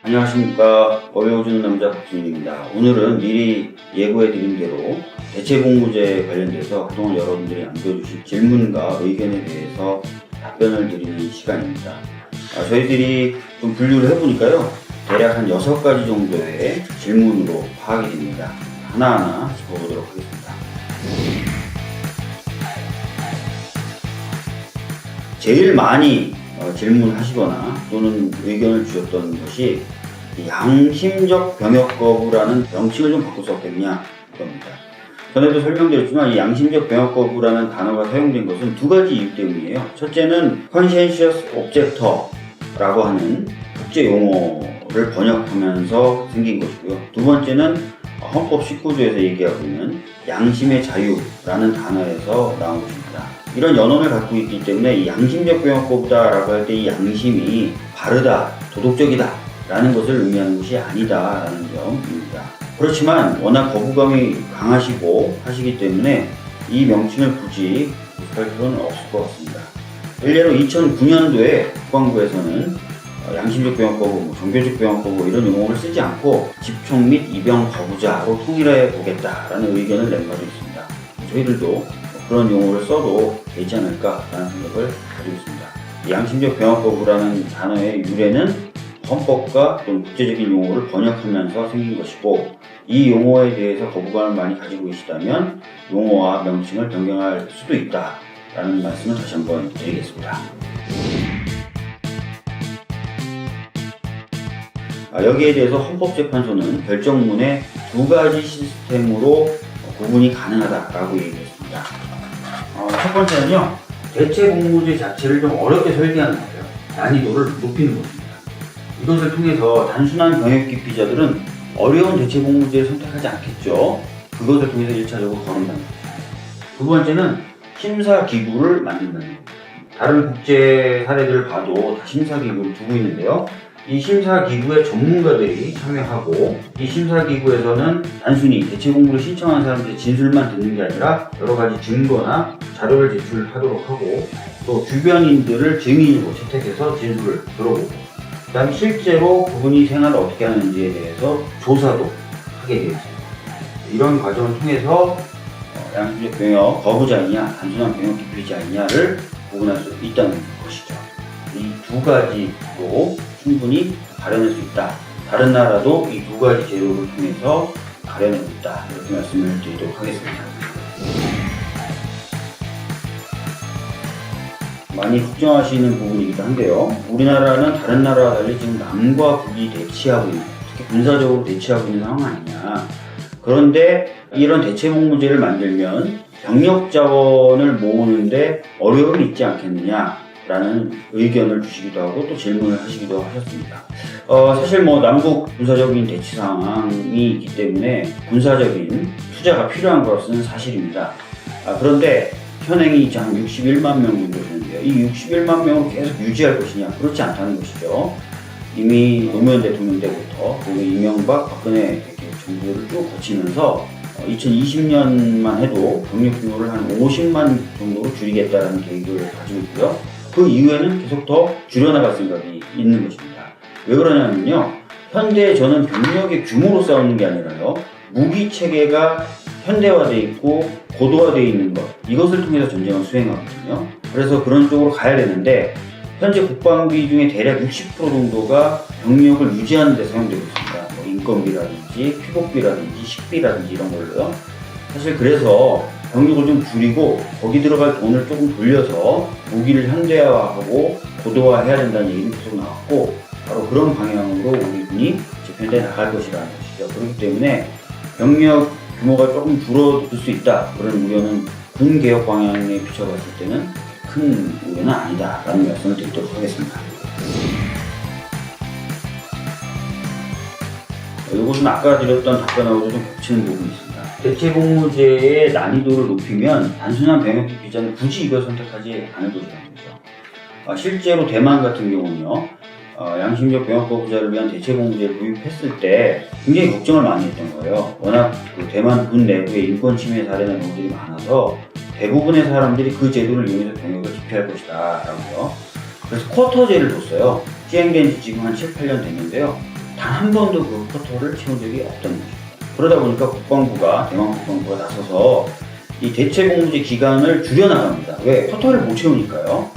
안녕하십니까. 법에 오주는 남자 박준일입니다. 오늘은 미리 예고해드린 대로 대체복무제 관련돼서 그동안 여러분들이 남겨주신 질문과 의견에 대해서 답변을 드리는 시간입니다. 저희들이 좀 분류를 해보니까요, 대략 한 6가지 정도의 질문으로 파악이 됩니다. 하나하나 짚어보도록 하겠습니다. 제일 많이 질문하시거나 또는 의견을 주셨던 것이 양심적 병역 거부라는 명칭을 좀 바꿀 수 없겠냐 겁니다. 전에도 설명드렸지만 이 양심적 병역 거부라는 단어가 사용된 것은 두 가지 이유 때문이에요. 첫째는 conscientious objector라고 하는 국제 용어를 번역하면서 생긴 것이고요. 두 번째는 헌법 19조에서 얘기하고 있는 양심의 자유라는 단어에서 나온 것입니다. 이런 연원을 갖고 있기 때문에 이 양심적 병역 거부다라고 할 때 이 양심이 바르다, 도덕적이다 라는 것을 의미하는 것이 아니다 라는 점입니다. 그렇지만 워낙 거부감이 강하시고 하시기 때문에 이 명칭을 굳이 구할 필요는 없을 것 같습니다. 일례로 2009년도에 국방부에서는 양심적 병역 거부, 종교적 병역 거부 이런 용어를 쓰지 않고 집총 및 입영 거부자로 통일해 보겠다라는 의견을 낸 바도 있습니다. 저희들도 그런 용어를 써도 되지 않을까라는 생각을 가지고 있습니다. 양심적 병역 거부라는 단어의 유래는 헌법과 또는 국제적인 용어를 번역하면서 생긴 것이고, 이 용어에 대해서 거부감을 많이 가지고 계시다면 용어와 명칭을 변경할 수도 있다라는 말씀을 다시 한번 드리겠습니다. 여기에 대해서 헌법재판소는 결정문에 두 가지 시스템으로 구분이 가능하다라고 얘기했습니다. 첫 번째는요, 대체복무제 자체를 좀 어렵게 설계하는 거예요. 난이도를 높이는 것입니다. 이것을 통해서 단순한 병역 기피자들은 어려운 대체복무제를 선택하지 않겠죠. 그것을 통해서 1차적으로 거론한다는 거죠. 두 번째는 심사기구를 만든다는 겁니다. 다른 국제 사례들을 봐도 다 심사기구를 두고 있는데요. 이 심사기구에 전문가들이 참여하고, 이 심사기구에서는 단순히 대체복무를 신청한 사람들의 진술만 듣는 게 아니라 여러 가지 증거나 자료를 제출하도록 하고, 또 주변인들을 증인으로 채택해서 진술을 들어보고, 그 다음에 실제로 그분이 생활을 어떻게 하는지에 대해서 조사도 하게 되어 있습니다. 이런 과정을 통해서 양심적 병역 거부자이냐 단순한 병역 기피자이냐를 구분할 수 있다는 것이죠. 이 두 가지로 충분히 가려낼 수 있다. 다른 나라도 이 두 가지 제도를 통해서 가려내고 있다. 이렇게 말씀을 드리도록 하겠습니다. 많이 걱정하시는 부분이기도 한데요. 우리나라는 다른 나라와 달리 지금 남과 북이 대치하고 있는, 특히 군사적으로 대치하고 있는 상황 아니냐. 그런데 이런 대체복무제를 만들면 병력 자원을 모으는데 어려움이 있지 않겠느냐라는 의견을 주시기도 하고 또 질문을 하시기도 하셨습니다. 사실 남북 군사적인 대치 상황이 있기 때문에 군사적인 투자가 필요한 것은 사실입니다. 그런데 현행이 이제 한 61만 명 정도 되는데요. 이 61만 명을 계속 유지할 것이냐? 그렇지 않다는 것이죠. 이미 노무현 대통령 때부터 그리고 이명박, 박근혜 정부를 쭉 거치면서 2020년만 해도 병력 규모를 한 50만 정도로 줄이겠다는 계획을 가지고 있고요. 그 이후에는 계속 더 줄여나갈 생각이 있는 것입니다. 왜 그러냐면요, 현대 저는 병력의 규모로 싸우는 게 아니라요, 무기 체계가 현대화되어 있고 고도화되어 있는 것, 이것을 통해서 전쟁을 수행하거든요. 그래서 그런 쪽으로 가야 되는데 현재 국방비 중에 대략 60% 정도가 병력을 유지하는 데 사용되고 있습니다. 인건비라든지 피복비라든지 식비라든지 이런 걸로요. 사실 그래서 병력을 좀 줄이고 거기 들어갈 돈을 조금 돌려서 무기를 현대화하고 고도화해야 된다는 얘기는 계속 나왔고, 바로 그런 방향으로 우리 군이 재편돼 나갈 것이라는 것이죠. 그렇기 때문에 병력 규모가 조금 줄어들 수 있다, 그런 우려는 군 개혁 방향에 비춰봤을 때는 큰 우려는 아니다 라는 말씀을 드리도록 하겠습니다. 이것은 아까 드렸던 답변하고도 좀 겹치는 부분이 있습니다. 대체복무제의 난이도를 높이면 단순한 병역 기피자는 굳이 이걸 선택하지 않을 것이라는 거죠. 실제로 대만 같은 경우는요, 양심적 병역 거부자를 위한 대체복무제를 도입했을 때 굉장히 걱정을 많이 했던 거예요. 워낙 대만 군 내부에 인권 침해 사례나 이런 것들이 많아서 대부분의 사람들이 그 제도를 이용해서 병역을 기피할 것이다 라고요. 그래서 쿼터제를 뒀어요. 시행된 지 지금 한 7, 8년 됐는데요. 단 한 번도 그 쿼터를 채운 적이 없던 거죠. 그러다 보니까 대만 국방부가 나서서 이 대체 복무제 기간을 줄여나갑니다. 왜? 쿼터를 못 채우니까요.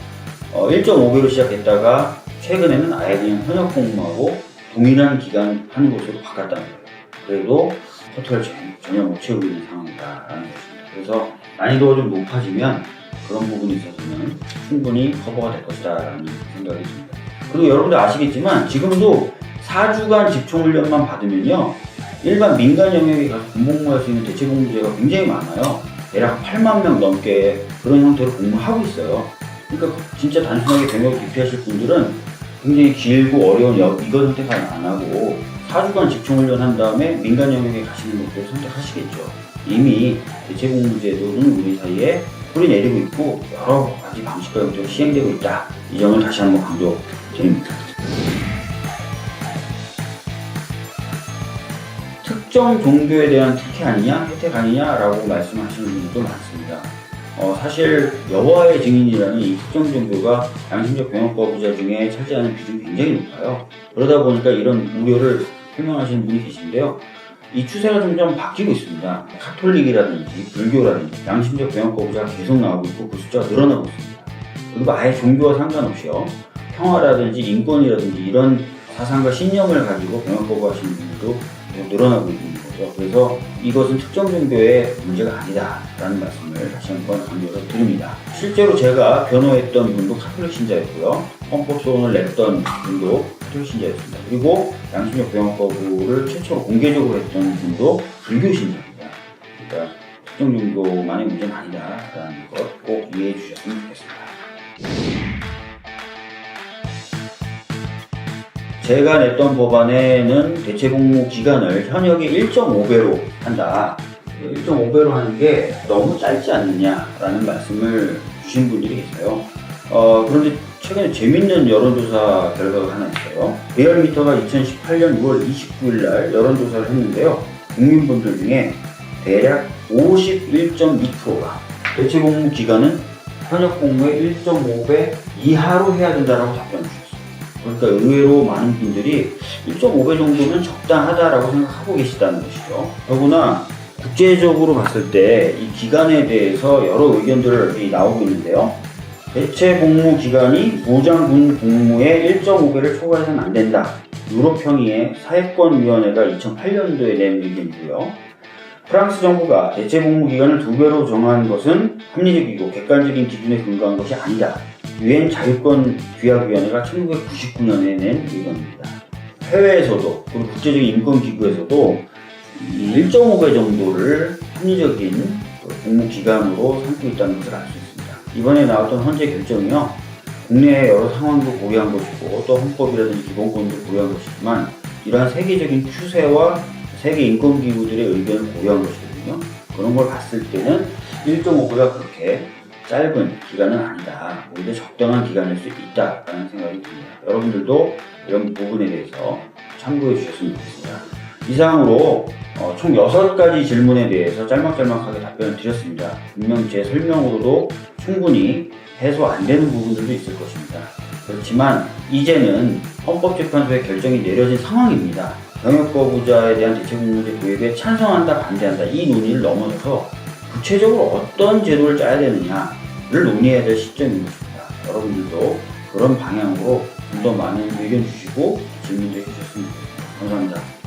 1.5배로 시작했다가 최근에는 아예 그냥 현역 복무하고 동일한 기간 하는 것으로 바꿨다는 거예요. 그래도 쿼터를 전혀 못 채우고 있는 상황이다라는 것입니다. 그래서 난이도가 좀 높아지면 그런 부분에 있어서는 충분히 커버가 될 것이다라는 생각이 듭니다. 그리고 여러분들 아시겠지만 지금도 4주간 집총훈련만 받으면요, 일반 민간 영역에 가서 군복무할 수 있는 대체복무제가 굉장히 많아요. 대략 8만 명 넘게 그런 형태로 복무하고 있어요. 그러니까 진짜 단순하게 병역 기피하실 분들은 굉장히 길고 어려운 이거 선택 안 하고 4주간 집총훈련 한 다음에 민간 영역에 가시는 것들을 선택하시겠죠. 이미 대체복무제도는 우리 사이에 뿌리 내리고 있고 여러 가지 방식과 형태로 시행되고 있다. 이 점을 다시 한번 강조드립니다. 특정 종교에 대한 특혜 아니냐, 혜택 아니냐라고 말씀하시는 분들도 많습니다. 사실 여호와의 증인이라는 이 특정 종교가 양심적 병역 거부자 중에 차지하는 비중이 굉장히 높아요. 그러다 보니까 이런 우려를 표명하시는 분이 계신데요. 이 추세가 점점 바뀌고 있습니다. 카톨릭이라든지 불교라든지 양심적 병역 거부자가 계속 나오고 있고 그 숫자가 늘어나고 있습니다. 그리고 아예 종교와 상관없이요, 평화라든지 인권이라든지 이런 사상과 신념을 가지고 병역 거부하시는 분들도 계속 늘어나고 있는 거죠. 그래서 이것은 특정 종교의 문제가 아니다라는 말씀을 다시 한번 강조해서 드립니다. 실제로 제가 변호했던 분도 카톨릭 신자였고요. 헌법소원을 냈던 분도 카톨릭 신자였습니다. 그리고 양심적 병역 거부를 최초로 공개적으로 했던 분도 불교 신자입니다. 그러니까 특정 종교만의 문제는 아니다라는 것 꼭 이해해 주셨으면 좋겠습니다. 제가 냈던 법안에는 대체복무 기간을 현역의 1.5배로 한다. 1.5배로 하는 게 너무 짧지 않느냐라는 말씀을 주신 분들이 계세요. 그런데 최근에 재밌는 여론조사 결과가 하나 있어요. 리얼미터가 2018년 6월 29일 날 여론조사를 했는데요. 국민분들 중에 대략 51.2%가 대체복무 기간은 현역 복무의 1.5배 이하로 해야 된다고 답변을 주셨어요. 그러니까 의외로 많은 분들이 1.5배 정도면 적당하다라고 생각하고 계시다는 것이죠. 더구나 국제적으로 봤을 때 이 기간에 대해서 여러 의견들이 나오고 있는데요. 대체 복무 기간이 무장군 복무의 1.5배를 초과해서는 안 된다. 유럽평의회 사회권위원회가 2008년도에 낸 의견이고요. 프랑스 정부가 대체 복무 기간을 2배로 정한 것은 합리적이고 객관적인 기준에 근거한 것이 아니다. 유엔 자유권 규약위원회가 1999년에 낸 의견입니다. 해외에서도 그리고 국제적인 인권기구에서도 1.5배 정도를 합리적인 복무 기간으로 삼고 있다는 것을 알 수 있습니다. 이번에 나왔던 헌재 결정이요, 국내의 여러 상황도 고려한 것이고 또 헌법이라든지 기본권도 고려한 것이지만 이러한 세계적인 추세와 세계 인권기구들의 의견을 고려한 것이거든요. 그런 걸 봤을 때는 1.5배가 그렇게 짧은 기간은 아니다. 오히려 적당한 기간일 수 있다라는 생각이 듭니다. 여러분들도 이런 부분에 대해서 참고해 주셨으면 좋겠습니다. 이상으로 총 6가지 질문에 대해서 짤막짤막하게 답변을 드렸습니다. 분명 제 설명으로도 충분히 해소 안 되는 부분들도 있을 것입니다. 그렇지만 이제는 헌법재판소의 결정이 내려진 상황입니다. 병역 거부자에 대한 대체복무제 도입에 찬성한다, 반대한다, 이 논의를 넘어서서 구체적으로 어떤 제도를 짜야 되느냐를 논의해야 될 시점인 것입니다. 여러분들도 그런 방향으로 좀 더 많은 의견 주시고 질문도 해주셨으면 좋겠습니다. 감사합니다.